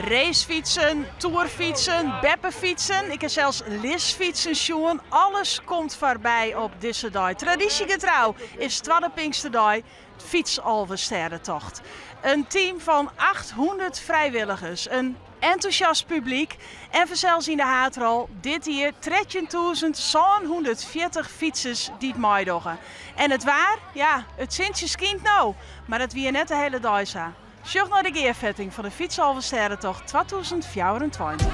Racefietsen, tourfietsen, beppenfietsen. Ik heb zelfs lisfietsen sjoen. Alles komt voorbij op deze dag. Traditiegetrouw is tweede Pinksterdag, het Fietsalversterrentocht. Een team van 800 vrijwilligers, een enthousiast publiek en vanzelfs in de haatrol dit hier 13.140 fietsers die het maaidoggen. En het waar, ja, het Sintje skient nou, maar het wie net de hele dag zo. Sjoch naar de geervetting van de Fietsalversterrentocht 2024.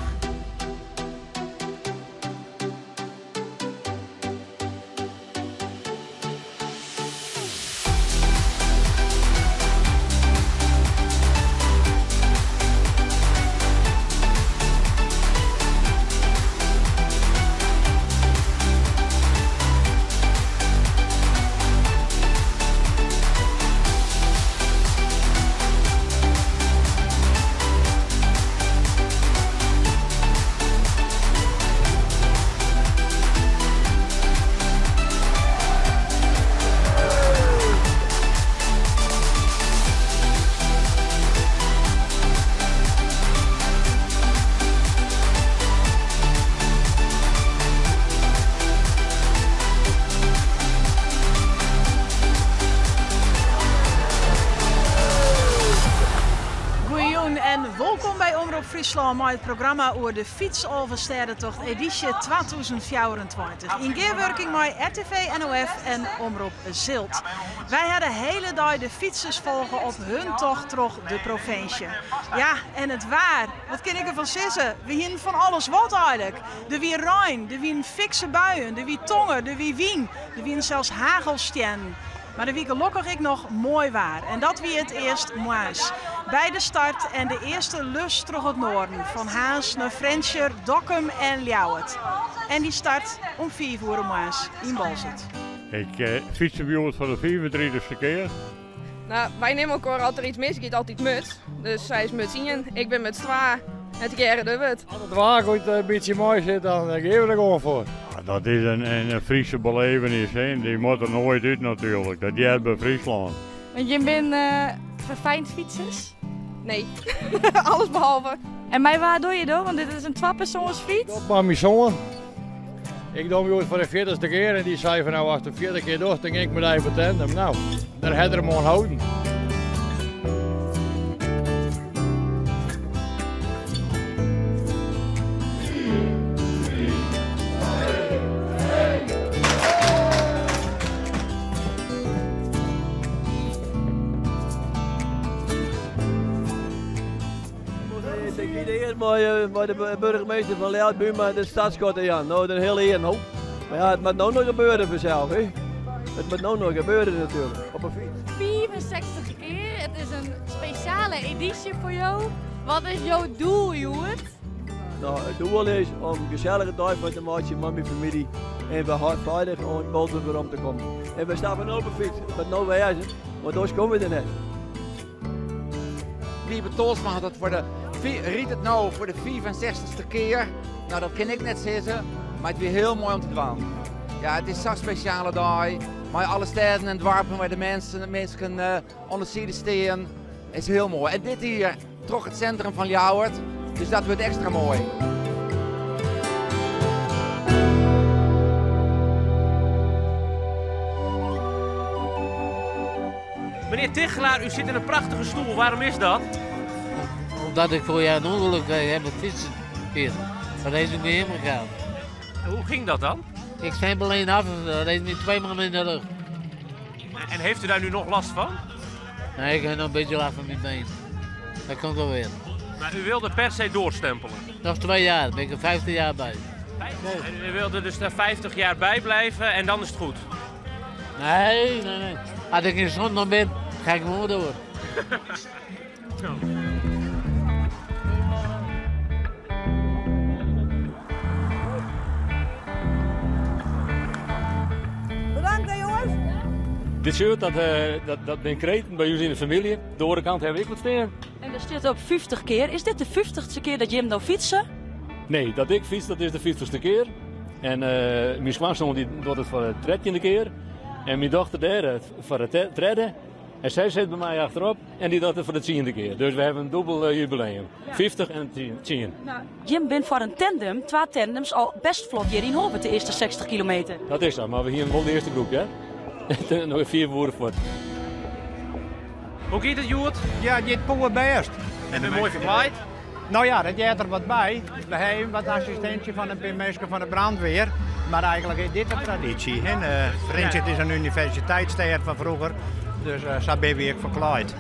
Welkom bij Omroep Friesland met het programma over de Fietsalversterrentocht editie 2024. In gearworking met RTV NOF en Omroep Zilt. Wij hadden de hele dag de fietsers volgen op hun tocht door de provincie. Ja, en het waar. Wat kan ik ervan zeggen? We hier van alles wat eigenlijk. Er wie Rijn, er wie fikse buien, er wie tongen, er wie wien, er wie zelfs hagelstenen. Maar de wie gelukkig ik nog mooi waar. En dat wie het eerst moes. Bij de start en de eerste lus terug het noorden. Van Haas naar Frenscher, Dokkum en Ljouwert. En die start om 4 uur moes in Balzert. Ik fiets bij ons voor de 34e keer. Nou, wij nemen elkaar altijd iets mis. Ik eet altijd muts. Dus zij is muts in. Ik ben muts 2. En te keren de wit. Als het waar een beetje mooi zit, dan geven we er gewoon voor. Dat is een Friese belevenis, hè. Die moet er nooit uit natuurlijk. Dat jij bij Friesland. Want je bent verfijnd fietsers? Nee, alles behalve. En mij waar doe je dan? Want dit is een 2-persoonsfiets. Dat maar mijn zoon. Ik doe me voor de 40ste keer en die zei van nou als de 40 keer door, dan ging ik me daar even tenten. Nou, daar had er hem aan houden. Maar de burgemeester van Ljouwert Buma de stadskort aan. Nou, dat heel eer hoop. Maar ja, het moet nou nog gebeuren vanzelf. Hè? Het moet nou nog gebeuren natuurlijk, op een fiets. 64 keer, het is een speciale editie voor jou. Wat is jouw doel, Joert? Nou, het doel is om een gezellige dag met de maatje, met mijn familie. En we hardveilig om Balzert weer om te komen. En we staan op een fiets, het moet nou wijzen, want anders komen we er net. Lieve Tolsma had het riet het nou voor de 64ste keer. Nou, dat kan ik net zeggen, maar het is weer heel mooi om te doen. Ja, het is zo'n speciale dag. Maar alle steden en dorpen waar de mensen onder de steen. Is heel mooi. En dit hier, toch het centrum van Ljouwert. Dus dat wordt extra mooi. Meneer Tichelaar, u zit in een prachtige stoel. Waarom is dat? Omdat ik voor jou een ongeluk heb met fietsen hier. Maar deze is niet helemaal gegaan. Hoe ging dat dan? Ik stijf alleen af en reed me 2 maanden in de rug. En heeft u daar nu nog last van? Nee, ik heb nog een beetje last van mijn been. Dat komt wel weer. Maar u wilde per se doorstempelen? Nog 2 jaar, daar ben ik er 15 jaar bij. En u wilde dus daar 50 jaar bij blijven en dan is het goed? Nee. Als ik in zon nog ben, ga ik gewoon door. Bedankt hè jongens! Dit shirt, dat ben kreten bij jullie in de familie. De andere kant heb ik wat staan. En dat zit op 50 keer. Is dit de 50ste keer dat je hem nou fietsen? Nee, dat ik fiets, dat is de 50ste keer. En mijn schoonzoon die doet het voor de 13e keer. En mijn dochter daar voor de 3e. En zij zit bij mij achterop en die doet het voor de 10e keer. Dus we hebben een dubbel jubileum. 50 en 10. Nou, Jim bent voor een tandem, 2 tandems, al best vlot hier in Hoven de eerste 60 kilometer. Dat is dat, maar we hier wel de eerste groep, ja? Nog 4 woorden voor. Hoe gaat het, Joert? Ja, het gaat poer best. En ben mooi verkleed? Nou ja, dat jij er wat bij. We hebben wat assistentie van een paar mensen van de brandweer. Maar eigenlijk is dit een traditie. Friendship is een universiteitsstad van vroeger. Dus zo ben ik verkleed.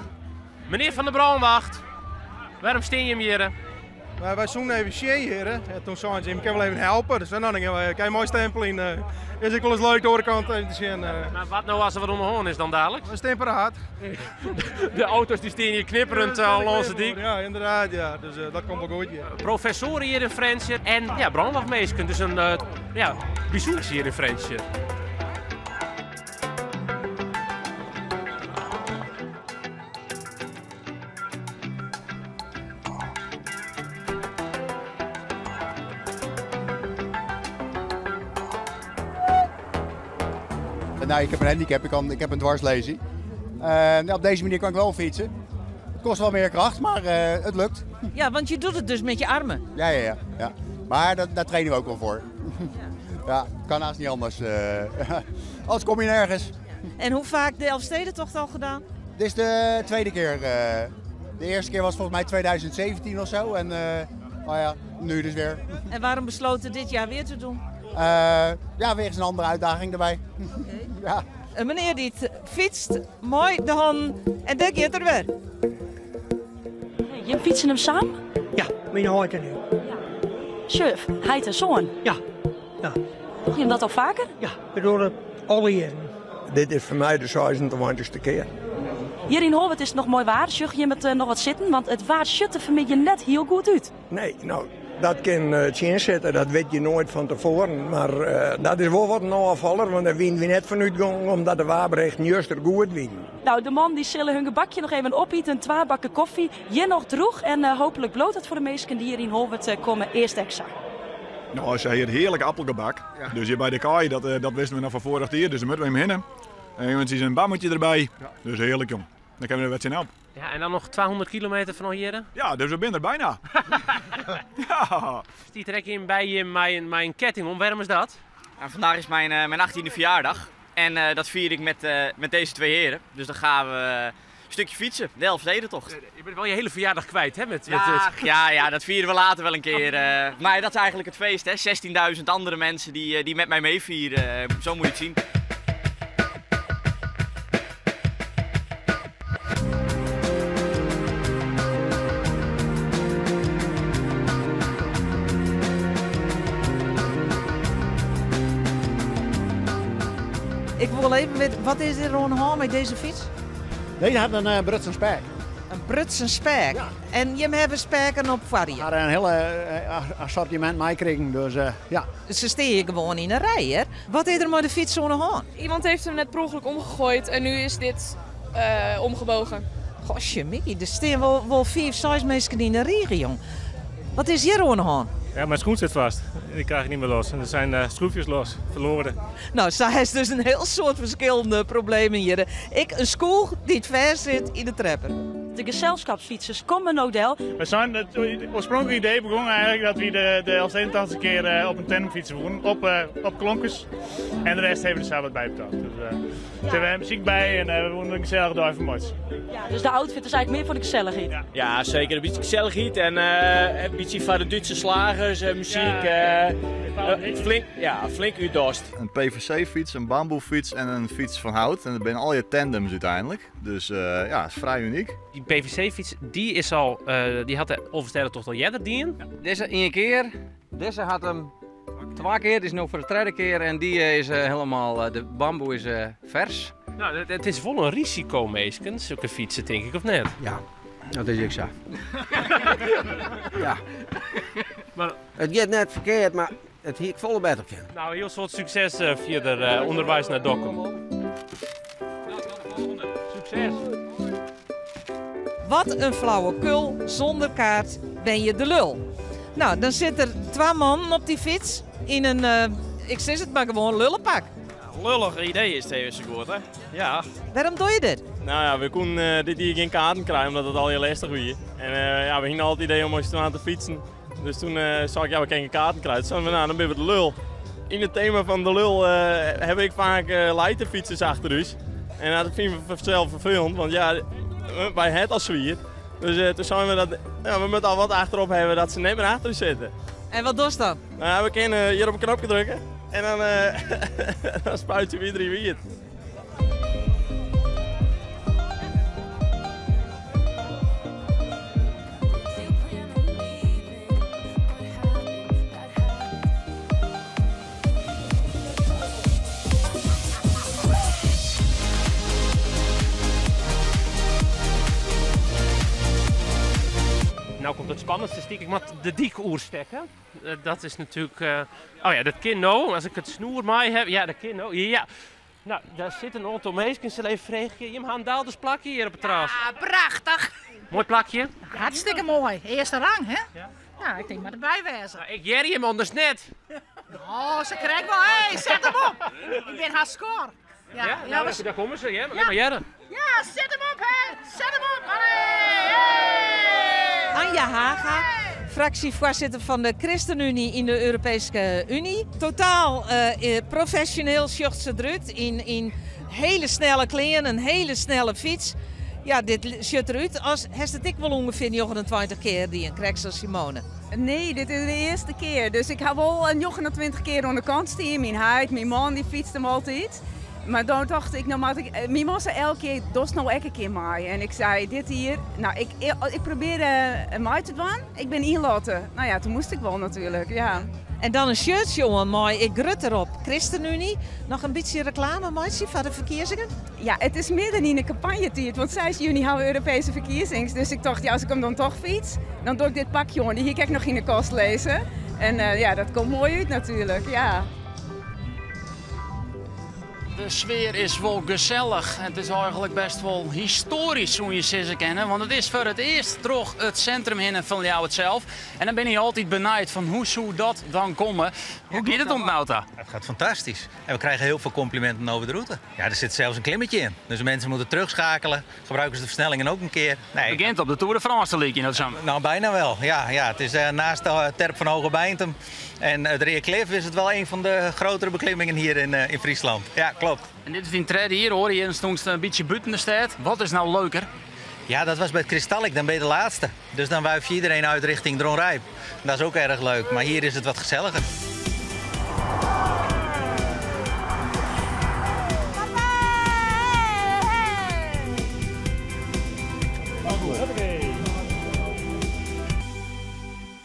Meneer Van der Brandwacht, waarom steen je hem hier? Wij zoeken even hier. En toen zeiden ze, ik kan wel even helpen. Dus dan kan je mooi stempel in. Is ik wel eens leuk de overkant even te zien. Maar wat nou als er wat onderhoorn is dan dadelijk? We staan paraat. De auto's die staan hier knipperend al onze dik. Ja, inderdaad. Ja. Dus dat komt wel goed. Ja. Professoren hier in Friendship en ja, brandwachtmeester. Dus een bijzonders hier in Friendship. Nou, ik heb een handicap, ik heb een dwarslesie. Op deze manier kan ik wel fietsen. Het kost wel meer kracht, maar het lukt. Ja, want je doet het dus met je armen. Ja. Maar daar trainen we ook wel voor. Ja, kan haast niet anders. Anders kom je nergens. En hoe vaak de Elfstedentocht al gedaan? Dit is de tweede keer. De eerste keer was volgens mij 2017 of zo. En nu dus weer. En waarom besloten dit jaar weer te doen? Weer eens een andere uitdaging erbij. Okay. Ja. Een meneer die fietst, mooi de hand en dan gaat er weer. Hey, je fietsen hem samen? Ja, mijn hoort er nu. Chef, hij en zoon? Ja. Doe je hem dat al vaker? Ja, we doen het alle jaren. Dit is voor mij de 26e keer. Hier in Hovet is het nog mooi waar. Zug je met nog wat zitten, want het waard schutten vermid je net heel goed uit. Nee, nou, dat kan zitten, dat weet je nooit van tevoren. Maar dat is wel wat een afvaller, want daar winnen we net van uitgang omdat de Wabrecht juist er goed winnen. Nou, de man die zullen hun gebakje nog even opeten, 2 bakken koffie, je nog droeg en hopelijk bloot het voor de meesten die hier in Hovet komen eerst extra. Nou, ze heeft heerlijk appelgebak. Ja. Dus hier bij de kaai, dat wisten we nog van vorig jaar, dus dan moeten we hem hinnen. En jongens, is een bammetje erbij, ja. Dus heerlijk jong. Dan kunnen we er wat zien op. Ja, en dan nog 200 kilometer van hier? Ja, dus we zijn er bijna. Ja. Die trek je in bij je mijn ketting om. Waarom is dat? Nou, vandaag is mijn 18e verjaardag. En dat vier ik met deze 2 heren. Dus dan gaan we een stukje fietsen, de Elfstedentocht. Je bent wel je hele verjaardag kwijt, hè? Ja, dat vieren we later wel een keer. Maar dat is eigenlijk het feest, hè? 16.000 andere mensen die met mij meevieren. Zo moet je het zien. Ik wil even weten, wat is er aan de hand met deze fiets? Deze had een Brutse spek. Een Brutse spek? Ja. En je hebt speken op varie? We hadden een hele assortiment meekregen, dus ja. Ze staan gewoon in een rij, hè? Wat is er met de fiets aan de hand? Iemand heeft hem net per ongeluk omgegooid en nu is dit omgebogen. Gosje, Mickey, er staan wel 5, 6 mensen in de regen, jong. Wat is hier aan de hand? Ja, mijn schoen zit vast. Die krijg ik niet meer los. En er zijn schroefjes los, verloren. Nou, zij is dus een heel soort verschillende problemen hier. Een school die het ver zit in de trapper. De gezelschapsfietsers komen Nodel. We zijn het oorspronkelijke idee begonnen eigenlijk dat we de 81 keer op een tandemfiets wonen, op klonkers. En de rest hebben we er zelf wat bij betaald. Dus we hebben muziek bij en we wonen een gezellige dag van Mots. Ja, dus de outfit is eigenlijk meer voor de gezelligheid. Ja, zeker. Een beetje gezelligheid en een beetje van de Duitse slagers, muziek. Flink uitdost. Een PVC-fiets, een bamboefiets en een fiets van hout. En dat zijn al je tandems uiteindelijk. Dus dat is vrij uniek. Die PVC-fiets, die had de Elfstedentocht al eerder dien. Deze 1 keer, deze had hem 2 keer, dit is nu voor de 3e keer en die is helemaal, de bamboe is vers. Nou, het is wel een risico meestal, zulke fietsen denk ik, of net? Ja, dat is ik zo. Ja. Maar, het gaat net verkeerd, maar het hier volle beter kan. Nou, heel veel succes via de onderwijs naar Dokkum. Succes! Wat een flauwekul, zonder kaart ben je de lul. Nou, dan zitten er 2 mannen op die fiets in een, ik zeg het maar gewoon, lullenpak. lullig idee is het even zo goed, hè? Ja. Waarom doe je dit? Nou ja, we konden dit hier geen kaarten krijgen omdat het al heel lastig was. En ja, we gingen altijd het idee om eens aan te fietsen. Dus toen zag ik, ja, we kunnen geen kaarten krijgen. Toen nou, dan ben we de lul. In het thema van de lul heb ik vaak leiterfietsers achter ons. En dat vinden we zelf vervelend, want ja, wij het als zwier. Dus toen zijn we dat, ja, we moeten al wat achterop hebben dat ze niet meer achter ons zitten. En wat doe je dan? Nou ja, we kunnen hier op een knopje drukken en dan, dan spuit je weer 3 wiert. Nou komt het spannendste stiek. Ik moet de dik oerstekken. Dat is natuurlijk... oh ja, dat kind nou. Als ik het snoer mij heb... Ja, dat kind nou. Ja. Nou, daar zit een aantal meisjes. Even vragen. Je hebt een Daalders plakje hier op het terras. Ja, prachtig. Mooi plakje. Hartstikke mooi. Eerste rang, hè? Ja, ik denk maar erbij wezen. Nou, ik jerry hem anders net. Oh, ze krijgt wel. Hé, zet hem op. Ik ben haar score. Ja, nou, daar komen ze. Ja, maar jerry. Ja, zet hem op, hè. Zet hem op. Hey. Anja Haga, fractievoorzitter van de ChristenUnie in de Europese Unie. Totaal professioneel sjocht ze eruit in hele snelle kleren, een hele snelle fiets. Ja, dit ziet eruit als het ik wel ongeveer 29 keer die een Krexel Simone. Nee, dit is de eerste keer. Dus ik heb al 29 keer aan de kant staan. Mijn huid, mijn man die fietst hem altijd. Maar dan dacht ik, mijn man zei elke keer, dat is nou elke keer maaien. En ik zei, dit hier, nou ik probeerde een maai te doen. Ik ben inlaten. Nou ja, toen moest ik wel natuurlijk, ja. En dan een shirtje aan, mooi, ik grut erop. ChristenUnie, nog een beetje reclame, mooi, voor de verkiezingen? Ja, het is midden in de campagnetijd, want 6 juni gaan we Europese verkiezingen. Dus ik dacht, ja, als ik hem dan toch fiets, dan doe ik dit pakje aan. Die hier kan ik nog in de kast lezen. En ja, dat komt mooi uit natuurlijk, ja. De sfeer is wel gezellig. Het is eigenlijk best wel historisch, hoe je ze kennen. Want het is voor het eerst terug het centrum in van jou zelf. En dan ben je altijd benieuwd van hoe zou dat dan komen. Hoe gaat het om Nauta? Het gaat fantastisch. En we krijgen heel veel complimenten over de route. Ja, er zit zelfs een klimmetje in. Dus mensen moeten terugschakelen. Gebruiken ze de versnellingen ook een keer. Nee, het begint op de Tour de France te lieken. Nou, bijna wel. Ja, het is naast de Terp van Hoge Beintem en het Reerklif is het wel een van de grotere beklimmingen hier in Friesland. Ja, klopt. En dit is die trede hier hoor, hier stond een beetje buiten de stad. Wat is nou leuker? Ja, dat was bij het Kristallik, dan ben je de laatste. Dus dan wuif je iedereen uit richting Dronrijp. Dat is ook erg leuk, maar hier is het wat gezelliger.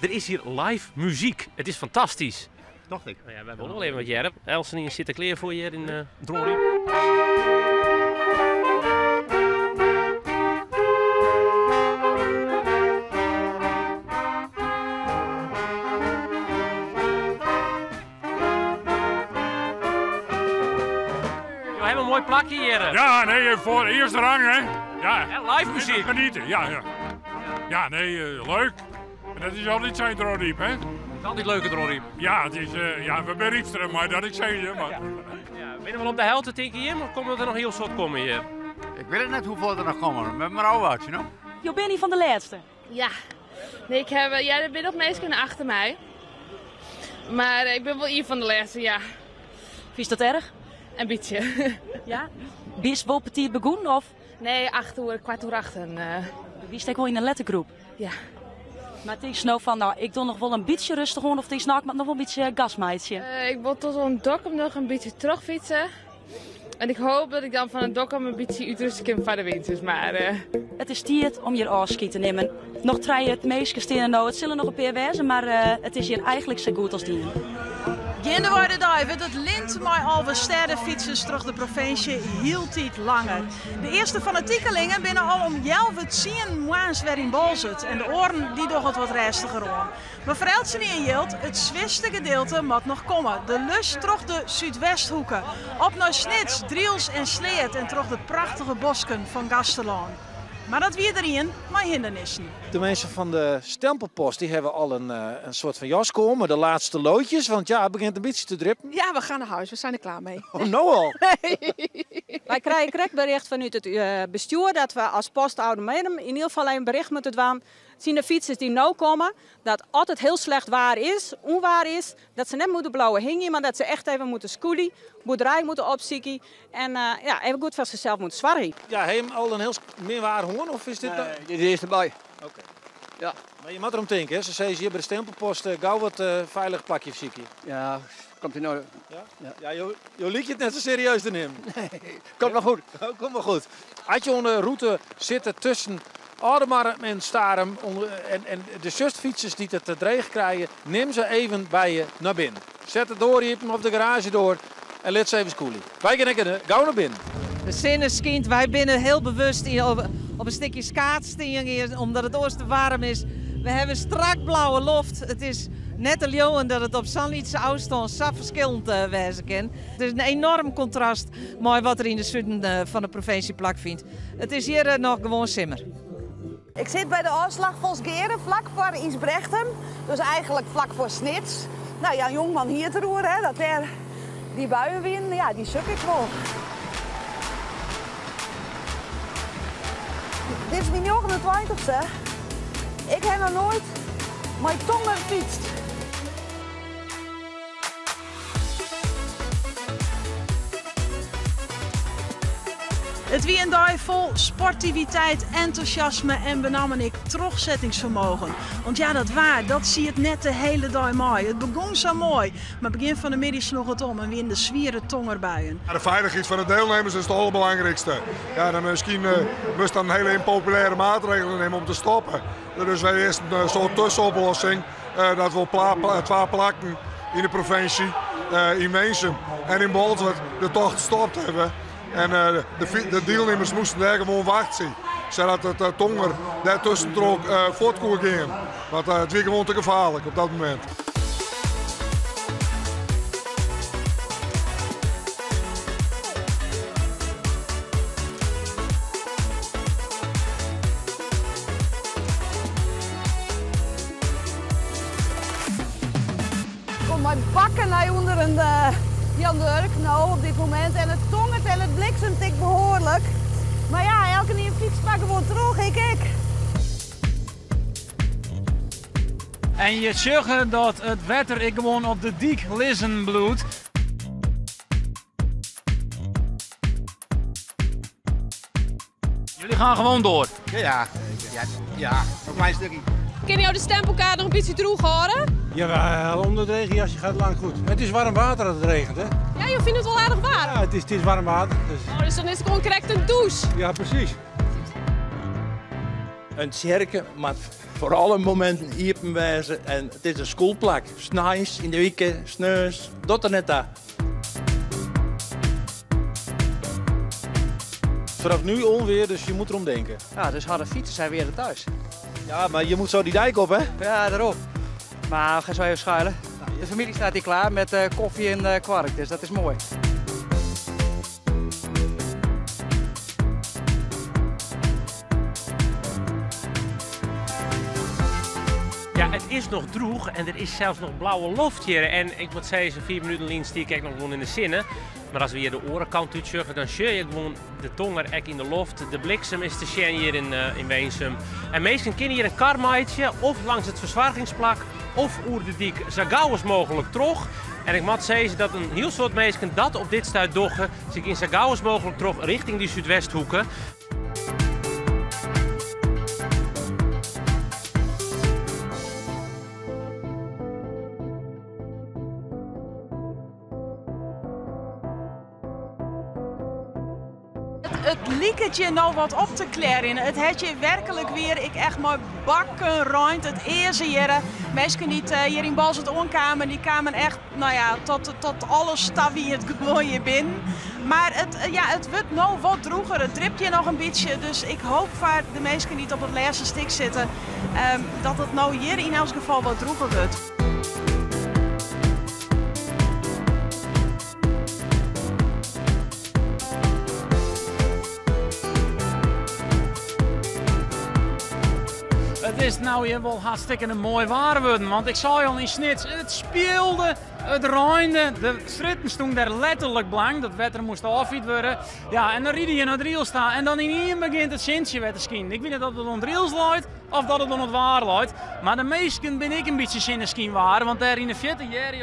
Er is hier live muziek. Het is fantastisch. Dacht ik. Nou ja, we hebben nog wel even wat jerp. Elsen zit er klaar voor je in Dronrijp. We hebben een mooi plakje hier. Ja, nee, voor de eerste rang, hè. Ja, live muziek. Genieten, ja. Ja, nee, leuk. En dat is altijd zijn Dronrijp, hè. Het is altijd leuke Dronrijp. Ja, het is, ja, we zijn iets er, maar dat ik zeg je. Maar... Ja, ben je wel op de helft denk je hier, of komen er nog heel soort komen hier? Ik weet net hoeveel er nog komen, met mijn oude watje, no? Je bent niet van de laatste. Ja, nee, er zijn nog mensen achter mij. Maar ik ben wel hier van de laatste, ja. Vind je dat erg? Een beetje. Ja? Wie is wel petit begonnen of? Nee, 8:15. Wie steekt wel in een lettergroep? Ja. Maar het is nou van, nou, ik doe nog wel een beetje rustig gewoon, of het is nou, ik maak nog wel een beetje gasmeidje. Ik wil tot een Dokkum nog een beetje terugfietsen. En ik hoop dat ik dan van het Dokkum een beetje uitrusten kan van de winters, maar... Het is tijd om je afschiet te nemen. Nog 3 het meisjes stenen nou, het zullen nog een paar wezen, maar het is hier eigenlijk zo goed als die. In de Waarde Duiven, het lint mij alweer sterrenfietsers terug de provincie hield iets langer. De eerste fanatiekelingen binnen al om 11:10 maans weer in Bolzut en de oren die doch wat rustiger om. Maar voor Eltsen in Jilt, het zwisste gedeelte moet nog komen. De lus terug de Zuidwesthoeken. Op naar Snits, Driels en Sleert en terug de prachtige bosken van Gastelaan. Maar dat weer erin, maar hindernissen. De mensen van de stempelpost die hebben al een soort van jas komen, de laatste loodjes. Want ja, het begint een beetje te drippen. Ja, we gaan naar huis. We zijn er klaar mee. Oh, nou al? Wij krijgen correct bericht vanuit het bestuur dat we als post Oudemeren in ieder geval een bericht moeten doen. Zien de fietsers die nu komen, dat altijd heel slecht waar is, onwaar is. Dat ze net moeten blauwe hingen, maar dat ze echt even moeten schoolie, boerderij moeten opzieken. En even goed voor zichzelf moeten zwarren. Ja, heb je al een heel meer waar honger of is dit? Nee, dit is erbij. Oké. Ja. Maar je moet erom denken, hè? Ze zeggen hier bij de stempelpost gauw wat veilig plakje zieken. Ja, komt in orde. Ja? Ja, je liet je het net zo serieus te nemen. Nee, komt wel goed. Komt wel goed. Als je op een route zit tussen Oudemarem en Starem en de zustfietsers die het te dreig krijgen, neem ze even bij je naar binnen. Zet het door, je hebt hem op de garage door en let ze even schoolie. Wij gaan gauw naar binnen. De zin is kind, wij binnen heel bewust op een stukje schaatsen, omdat het oosten warm is. We hebben strak blauwe lucht. Het is net een leeuwen dat het op zo'n lietse afstand zo verschillend wezen kan. Het is een enorm contrast met wat er in de zuiden van de provincie plaatsvindt. Het is hier nog gewoon simmer. Ik zit bij de afslag Vosgeren, vlak voor Isbrechten. Dus eigenlijk vlak voor Snits. Nou ja, een jongman hier te roeren, hè, dat er die buien winnen, ja, die suk ik wel. Dit is mijn 29e. Ik heb nog nooit mijn tongen gefietst. Het wie een dag vol sportiviteit, enthousiasme en benamelijk ik terugzettingsvermogen. Want ja, dat zie je net de hele dag mooi. Het begon zo mooi, maar begin van de middag sloeg het om en weer in de zwieren tongerbuien. De veiligheid van de deelnemers is het allerbelangrijkste. Ja, dan misschien moest dan hele impopulaire maatregelen nemen om te stoppen. Dus wij eerst zo'n tussenoplossing dat we 2 plakken in de provincie, in Weensum en in Bolsward de tocht gestopt hebben. En de deelnemers moesten daar gewoon wachten, zodat het tonger daartussen voort kon gaan. Want het was gewoon te gevaarlijk op dat moment. Kom mijn bakken naar onder een Jan Durk nou op dit moment en het tongert en het bliksemt ik behoorlijk. Maar ja, elke nieuwe fiets pakken wordt terug, ik. En je zegt dat het wetter ik gewoon op de dik lissen bloedt. Jullie gaan gewoon door. Ja, een klein stukje. Kun je de stempelkaart nog een beetje droeg houden? Jawel, onder het regenjasje gaat het lang goed. Het is warm water als het regent, hè? Ja, je vindt het wel aardig warm. Ja, het is warm water. Dus dan is het gewoon correct een douche. Ja, precies. Een cirkel, maar voor alle momenten hier wijzen. En het is een schoolplak. S'nachts, in de weekend, s'neus, tot en net daar. Vanaf nu onweer, dus je moet erom denken. Ja, dus harde fietsen zijn weer thuis. Ja, maar je moet zo die dijk op, hè? Ja, daarop. Maar we gaan zo even schuilen. De familie staat hier klaar met koffie en kwark, dus dat is mooi. Ja, het is nog droog en er is zelfs nog blauwe lucht hier. En ik moet zeggen, zo'n 4 minuten lien stier ik nog gewoon in de zinnen. Maar als we hier de orenkant uitzoeken, dan zie je gewoon de tonger ek in de loft. De bliksem is te zien hier in Weensum. En meestal kunnen hier een karmaatje of langs het verzwargingsplak of oer de dik zo gauw als mogelijk terug. En ik moet zeggen dat een heel soort mensen dat op dit stuit doggen, zich in zo gauw als mogelijk terug richting die Zuidwesthoeken. Het lieket je nou wat op te klaren. Het heeft je werkelijk weer, ik echt maar bakken rond. Het eerste jaren. Mensen die hier in Balzert onkamen, die kwamen echt, nou ja, tot alles staf wie het gewoon je binnen. Maar het wordt nou wat droeger. Het dript je nog een beetje. Dus ik hoop voor de mensen die op het laatste stik zitten, dat het nou hier in elk geval wat droeger wordt. het is nou hier wel hartstikke een mooi waar worden. Want ik zei al in Snits, het speelde, het reinde. De stritten stonden daar letterlijk blank. Dat wetter moest affiet worden. Ja, en dan rieden je naar het riel staan. En dan in één begint het Sintje weer te schieten. Ik weet niet of het onder het riels luidt of dat het onder het waar luidt. Maar de meesten ben ik een beetje zinneschien waar. Want daar in de 40 jaar,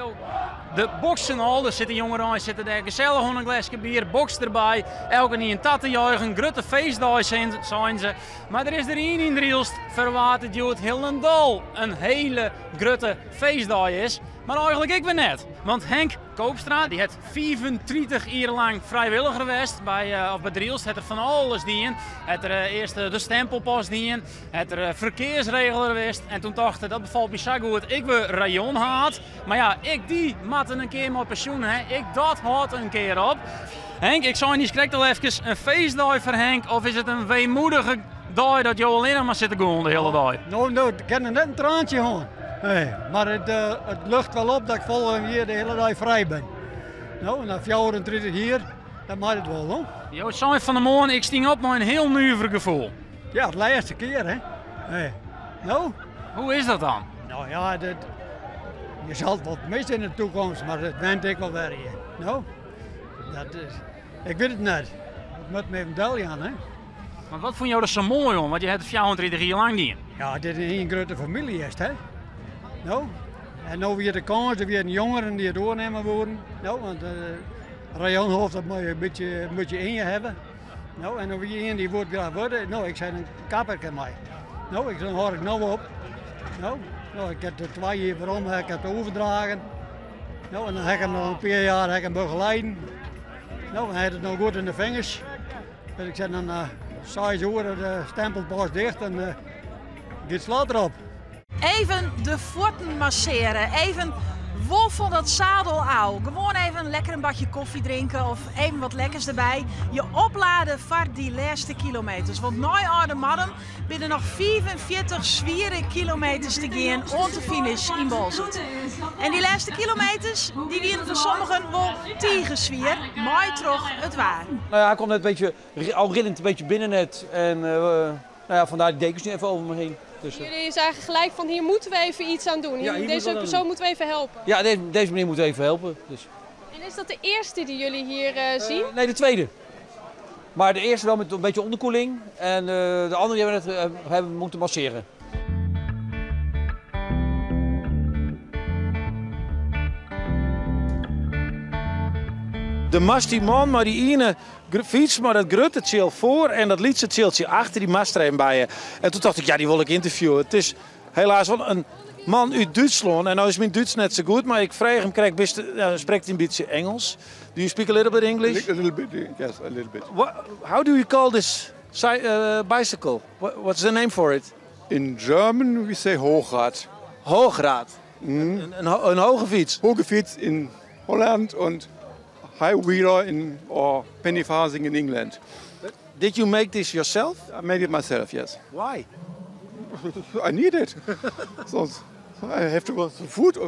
de boksen al, er zitten jongeren, zitten daar gezellig een glaasje bier, box erbij. Elke niet een tattenjuichen, grote feestdag zijn ze. Maar er is er één in Drielst verwaard dat het Hillendal een hele grote feestdag is. Maar eigenlijk ik ben net. Want Henk Koopstra, die heeft 35 jaar lang vrijwilliger geweest bij Drielst. Het er van alles dien. Het er eerst de stempelpas dien. Het er verkeersregelaar geweest. En toen dacht ik, dat bevalt me zo goed. Ik wil rayon haat. Maar ja, ik die matten een keer met pensioen. Ik dat had een keer op. Henk, ik zou niet schrik al even een feestdag voor Henk. Of is het een weemoedige dag dat je alleen nog maar zit te gaan de hele dag? Nou, ik kan er net een traantje gaan. Nee, maar het lucht wel op dat ik volgende jaar de hele dag vrij ben. Nou, en na 34 jaar, dan mag het wel, hoor. Jo, zei van de morgen, ik sting op met een heel nuiver gevoel. Ja, het laatste keer, hè. Nee. Nou? Hoe is dat dan? Nou ja, je zal het wat missen in de toekomst, maar dat went ik wel weer hier. Nou, ik weet het net. Het moet met medaille aan, hè. Maar wat vond jou er zo mooi om? Want je hebt 34 jaar lang niet. Ja, dit is een grote familie, is hè. Nou, en nu weer de kans, er weer een jongeren die het doornemen worden. Nou, want Rayon hoeft dat maar een beetje in je hebben. Nou, en dan weer een die wordt graag worden. Nou, ik zei een kapperke mij. Nou, dan hoor ik nou op. Nou, ik heb er 2 jaar waarom, ik heb het overdragen. Nou, en dan heb ik hem nog een paar jaar begeleiden. Nou, en hij had het nou goed in de vingers. Dus ik zei dan, 6 uur de stempelpas dicht en dit slaat erop. Even de voeten masseren, even woffel dat zadel aan. Gewoon even lekker een bakje koffie drinken of even wat lekkers erbij. Je opladen voor die laatste kilometers. Want na oude mannen binnen nog 45 zwiere kilometers te gaan om de finish in Bolzert. En die laatste kilometers, die winnen voor sommigen wel tegenzwier, maar toch het waar. Nou ja, hij komt net een beetje, al rillend een beetje binnen net. En nou ja, vandaar die dekens nu even over me heen. Dus, jullie zagen gelijk van hier moeten we even iets aan doen. Ja, deze persoon moeten we even helpen. Ja, deze meneer moet even helpen. Dus. En is dat de eerste die jullie hier zien? Nee, de tweede. Maar de eerste wel met een beetje onderkoeling. En de andere die hebben moeten masseren. De mast die man, maar die ene fiets, maar dat grutte chill voor en dat lietse chilltje achter die mast er een bij je. En toen dacht ik, ja, die wil ik interviewen. Het is helaas wel een man uit Duitsland. En nou is mijn Duits net zo goed, maar ik vraag hem, spreekt hij een beetje Engels? Do you speak a little bit English? A little bit, yes, a little bit. How do you call this bicycle? What's the name for it? In German we say Hochrad. Hochrad? Een hoge fiets? Hoge fiets in Holland en high wheeler in pennyphasing in England. Did you make this yourself? I made it myself, yes. Why? I need it. So I have to go to food.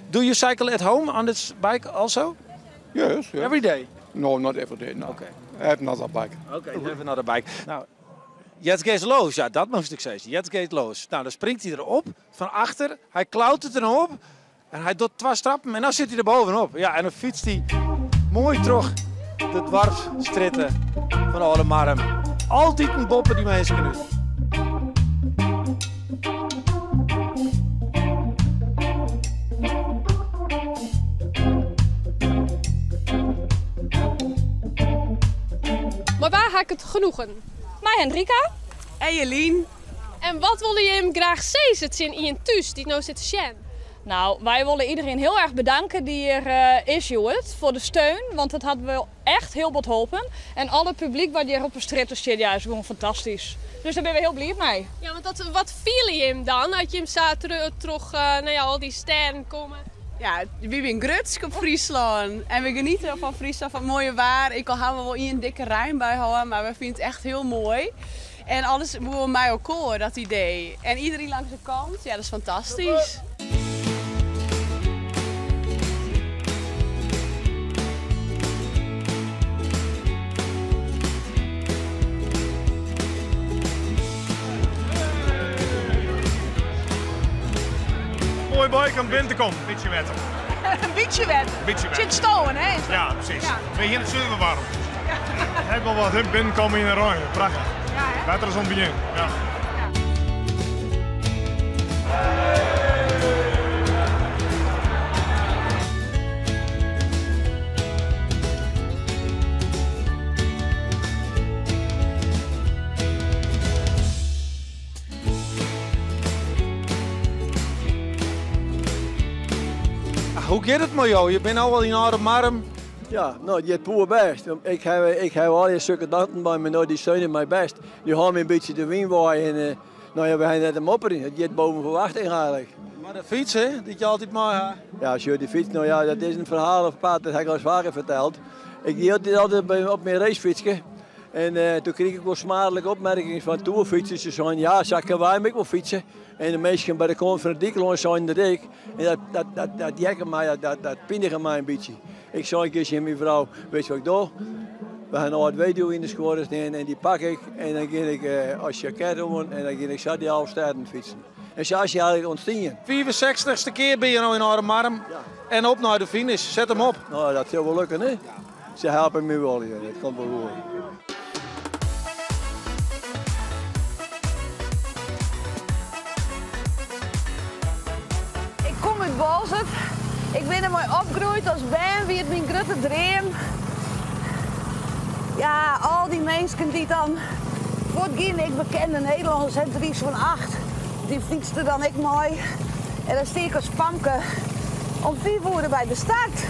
Do you cycle at home on this bike also? Yes. Every day? No, not every day. No. Okay. I have another bike. Okay, you have another bike. Nou, jetzt geht's los. Ja, dat moest ik zeggen. Jetzt geht's los. Nou, dan springt hij erop van achter. Hij klautert erop. En hij doet 2 stappen en dan zit hij er bovenop. Ja, en dan fietst hij mooi terug de dwarsstritten van alle marm. Altijd een boppen die mensen nu. Maar waar ga ik het genoegen? Mij Hendrika. En Jelien. En wat willen je hem graag zien in een thuis die nou zit te zien? Nou, wij willen iedereen heel erg bedanken die er is, Joet, voor de steun. Want het had wel echt heel wat geholpen. En alle publiek waar die er op de stritten zit, ja, is gewoon fantastisch. Dus daar ben we heel blij mee. Ja, want wat viel je hem dan? Had je hem terug al die sterren komen? Ja, we zijn grutsk op Friesland. En we genieten van Friesland, van het mooie waar. Ik al hebben we wel een dikke ruim bij houden, maar we vinden het echt heel mooi. En alles voor mij ook cool, dat idee. En iedereen langs de kant, ja, dat is fantastisch. mooi bij kan binnen komen. Een beetje wetter. Een beetje wet. Beetje wet. Zit stolen, hè? is dat? Ja, precies. Ja. Ben je hier in het zuiden warm? Heb wel wat binnenkomen in een rij. Prachtig. Wetter is om begin. Ja. Hoe gaat het met jou? Je bent al wel in Oudemarm. Ja, nou, die het poer best. Ik heb al die stukken dachten bij me, nou, die zijn mijn best. Die gaan me een beetje de wind waaien en nou ja, we gaan net een mopper in. Het gaat boven verwachting eigenlijk. Maar de fiets, hè, die je altijd maar hebt. Ja, zo die fiets, nou ja, dat is een verhaal of paard, dat heb ik al vaker verteld. Ik deed altijd op mijn racefietsje. En toen kreeg ik wel smadelijke opmerkingen van toerfietsers. Ze zeiden, ja, zakken wij me wel fietsen. En de meesten bij de kant van de dikkelon zijn dat ik. En dat jekken mij, dat pindigen mij een beetje. Ik zei een keer aan mijn vrouw, weet je wat ik doe? We gaan naar het weduwe in de scoren en die pak ik. En dan ga ik als jacket om en dan ga ik zo die halve steden fietsen. En zo is je eigenlijk ontstaan. 64ste keer ben je nou in Oudemarm. Ja. En op naar de finish. Zet hem op. Nou, dat zal wel lukken, hè? Ja. Ze helpen me wel, ja. Dat komt wel goed. Ik kom uit Balzert. Ik ben er mooi opgegroeid als ben, wie het mijn grote droom. Ja, al die mensen die dan voortgaan, ik bekende Nederlanders en Dries van 8, die fietsten dan ik mooi. En dan steek ik als Pamke om 4 uur bij de start.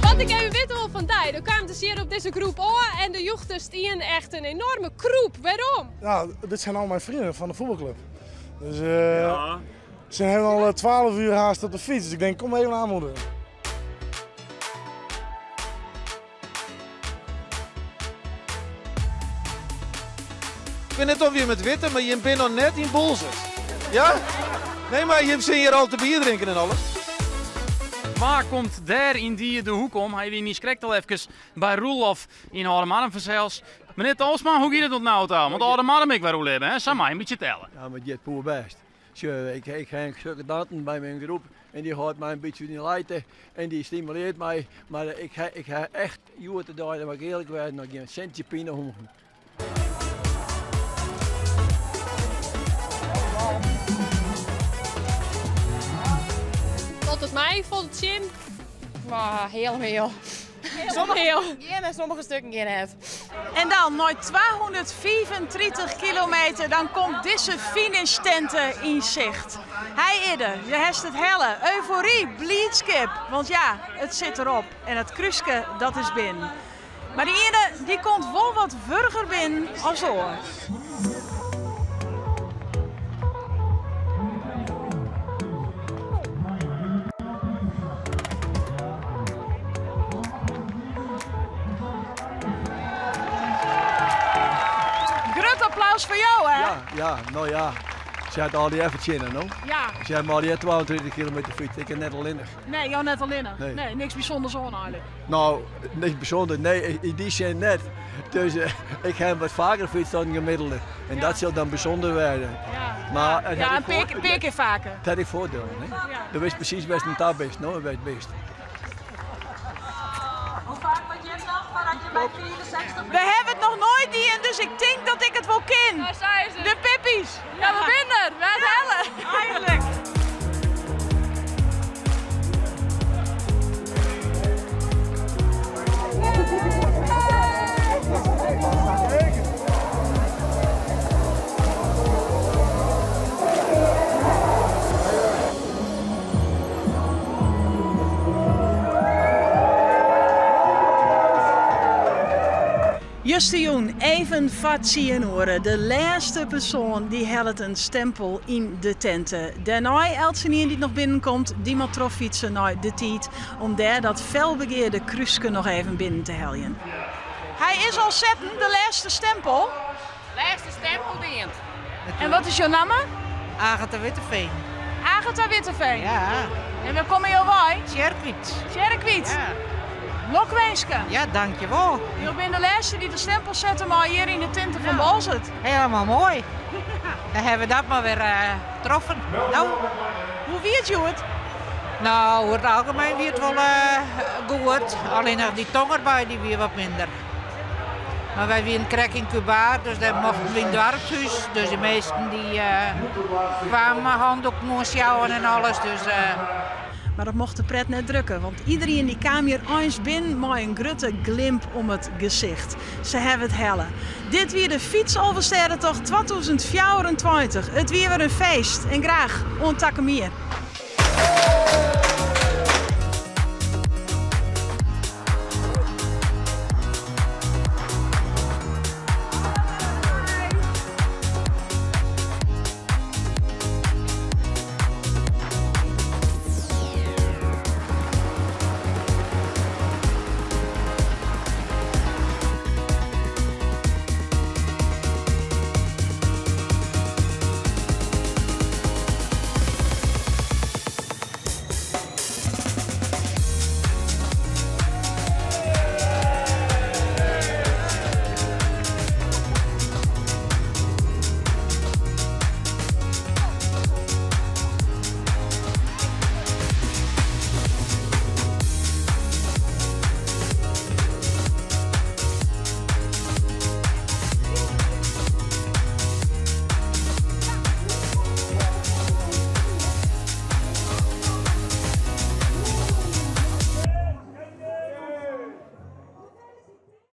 Wat ik even weten wil van die, dan kwamen ze hier op deze groep aan en de jochten stien echt een enorme groep. Waarom? Ja, dit zijn al mijn vrienden van de voetbalclub. Dus ze hebben al 12 uur haast op de fiets, dus ik denk kom even aanmoedigen. Ik ben net alweer met witte, maar je bent nog net in Balzert. Ja? Nee, maar je zit hier al te bier drinken en alles. Waar komt daar in die de hoek om? Hij wie niet schrikt al even bij Roelof in Oudemarm zelfs. Meneer Talsma, hoe gaat het tot nou toe? Want Oudemarm ik waar Roel hebben, hè? Zeg maar, een beetje tellen. Ja, maar die het poer best. Ik heb stukken daten bij mijn groep en die houdt mij een beetje in leiden en die stimuleert mij. Maar ik ga echt jaren te doen, dat ik eerlijk ben, nog geen centje pine honger. Tot het mij, vond het zin. Maar heel. Sommige stukken geen het. En dan, na 234 kilometer, dan komt deze finishtenten in zicht. Hij idde, je hebt het helle, euforie, blijdschap. Want ja, het zit erop. En het kruiske, dat is binnen. Maar die ene, die komt wel wat vurger binnen als oor. Applaus voor jou, hè? Ja, nou ja. Ze had al die even zinnen, no? Ja. Ze had maar die 22 kilometer fiets. Ik heb net al innig. Nee, jou net al innig. Nee, niks bijzonders aan eigenlijk. Nou, niks bijzonders. Nee, in die zin net. Dus ik heb wat vaker fiets dan gemiddelde. En dat zal dan bijzonder worden. Ja, maar een paar keer vaker. Dat had ik voordeel, hè? Ja. Dat wist precies best een tab is, no? Het best. Hoe vaak wat je nog voordat je bij 64 We hebben het nog nooit in, dus ik denk dat ik het wel ken. Daar zijn ze. De Pippies. Ja, we winnen. We gaan het hellen. Eindelijk. Justion, even vatien horen. De laatste persoon die helpt een stempel in de tenten. Daarna, Elsenien die nog binnenkomt, die moet terugfietsen naar de tijd om daar dat felbegeerde kruiske nog even binnen te heljen. Hij is al zetten, de laatste stempel. Laatste stempel dient. En wat is jouw naam? Agatha Witteveen. Agatha Witteveen? Ja. En waar kom je bij? Tjerkwiet. Tjerkwiet? Ja. Lokwenske. Ja, dankjewel. Je bent de laatste die de stempel zetten maar hier in de tinten van Balzert. Helemaal mooi. Dan hebben we dat maar weer getroffen. Nou, hoe weet je het? Nou, over het algemeen weer het wel goed. Alleen nog die tong erbij, die weer wat minder. Maar wij weer een krek in Cuba, dus daar mochten we in het dorpshuis. Dus de meesten die kwamen handdoek moest sjouwen en alles. Dus, Maar dat mocht de pret net drukken, want iedereen die kwam hier eens binnen met een grote glimp om het gezicht. Ze hebben het helle. Dit weer de Fietsalversterrentocht 2024. Het weer een feest en graag onttakken meer.